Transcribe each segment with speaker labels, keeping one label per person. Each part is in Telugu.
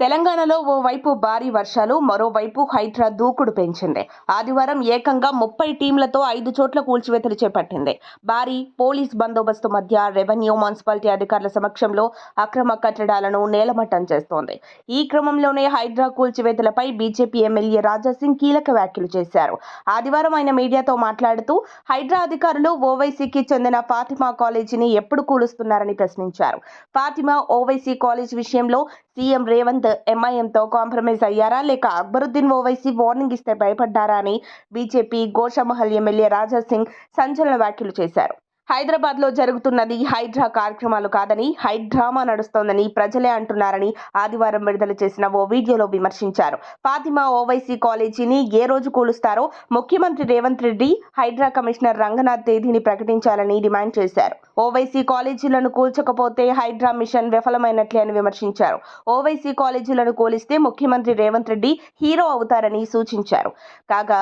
Speaker 1: తెలంగాణలో ఓవైపు భారీ వర్షాలు, మరోవైపు హైడ్రా దూకుడు పెంచింది. ఆదివారం ఏకంగా 30 టీంలతో 5 చోట్ల కూల్చివేతలు చేపట్టింది. భారీ పోలీస్ బందోబస్తు మధ్య రెవెన్యూ, మున్సిపాలిటీ అధికారుల సమక్షంలో అక్రమ కట్టడాలను నేలమట్టం చేస్తోంది. ఈ క్రమంలోనే హైడ్రా కూల్చివేతలపై బీజేపీ ఎమ్మెల్యే రాజాసింగ్ కీలక వ్యాఖ్యలు చేశారు. ఆదివారం ఆయన మీడియాతో మాట్లాడుతూ హైడ్రా అధికారులు ఓవైసీకి చెందిన ఫాతిమా కాలేజీని ఎప్పుడు కూలుస్తున్నారని ప్రశ్నించారు. ఫాతిమా ఓవైసీ కాలేజ్ విషయంలో సీఎం రేవంత్ ఎంఐఎంతో కాంప్రమైజ్ అయ్యారా, లేక అక్బరుద్దీన్ ఓవైసీ వార్నింగ్ ఇస్తే భయపడ్డారా అని బీజేపీ గోషామహల్ ఎమ్మెల్యే రాజాసింగ్ సంచలన వ్యాఖ్యలు చేశారు. హైదరాబాద్ లో జరుగుతున్నది హైడ్రా కార్యక్రమాలు కాదని హైడ్రామా నడుస్తోందని ప్రజలే అంటున్నారని ఆదివారం విడుదల చేసిన ఓ వీడియోలో విమర్శించారు. ఫాతిమా ఓవైసీ కాలేజీని ఏ రోజు కూలుస్తారో ముఖ్యమంత్రి రేవంత్ రెడ్డి, హైడ్రా కమిషనర్ రంగనాథ్ తేదీని ప్రకటించాలని డిమాండ్ చేశారు. ఓవైసీ కాలేజీలను కూల్చకపోతే హైడ్రా మిషన్ విఫలమైనట్లే అని విమర్శించారు. ఓవైసీ కాలేజీలను కూలిస్తే ముఖ్యమంత్రి రేవంత్ రెడ్డి హీరో అవుతారని సూచించారు. కాగా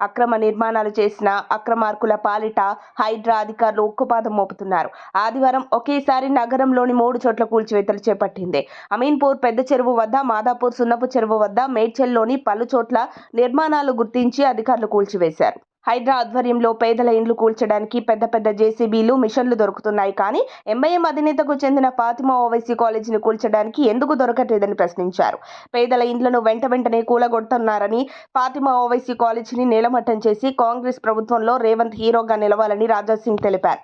Speaker 1: అక్రమ నిర్మాణాలు చేసిన అక్రమార్కుల పాలిట హైడ్రా అధికారులు ఉక్కుపాదం మోపుతున్నారు. ఆదివారం ఒకేసారి నగరంలోని 3 చోట్ల కూల్చివేతలు చేపట్టింది. అమీన్పూర్ పెద్ద చెరువు వద్ద, మాదాపూర్ సున్నపు చెరువు వద్ద, మేడ్చల్లోని పలు చోట్ల నిర్మాణాలు గుర్తించి అధికారులు కూల్చివేశారు. హైడ్రా ఆధ్వర్యంలో పేదల ఇండ్లు కూల్చడానికి పెద్ద పెద్ద జేసీబీలు, మిషన్లు దొరుకుతున్నాయి. కానీ ఎంఐఎం అధినేతకు చెందిన ఫాతిమా ఓవైసీ కాలేజీని కూల్చడానికి ఎందుకు దొరకట్లేదని ప్రశ్నించారు. పేదల ఇండ్లను వెంటనే కూలగొడుతున్నారని, ఫాతిమా ఓవైసీ కాలేజీని నేలమట్టం చేసి కాంగ్రెస్ ప్రభుత్వంలో రేవంత్ హీరోగా నిలవాలని రాజాసింగ్ తెలిపారు.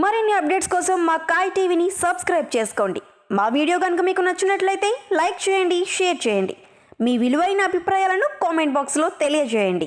Speaker 2: మరిన్ని అప్డేట్స్ కోసం మా కాయ్ టీవీని సబ్స్క్రైబ్ చేసుకోండి. మా వీడియో కనుక మీకు నచ్చినట్లయితే లైక్ చేయండి, షేర్ చేయండి. మీ విలువైన అభిప్రాయాలను కామెంట్ బాక్స్లో తెలియజేయండి.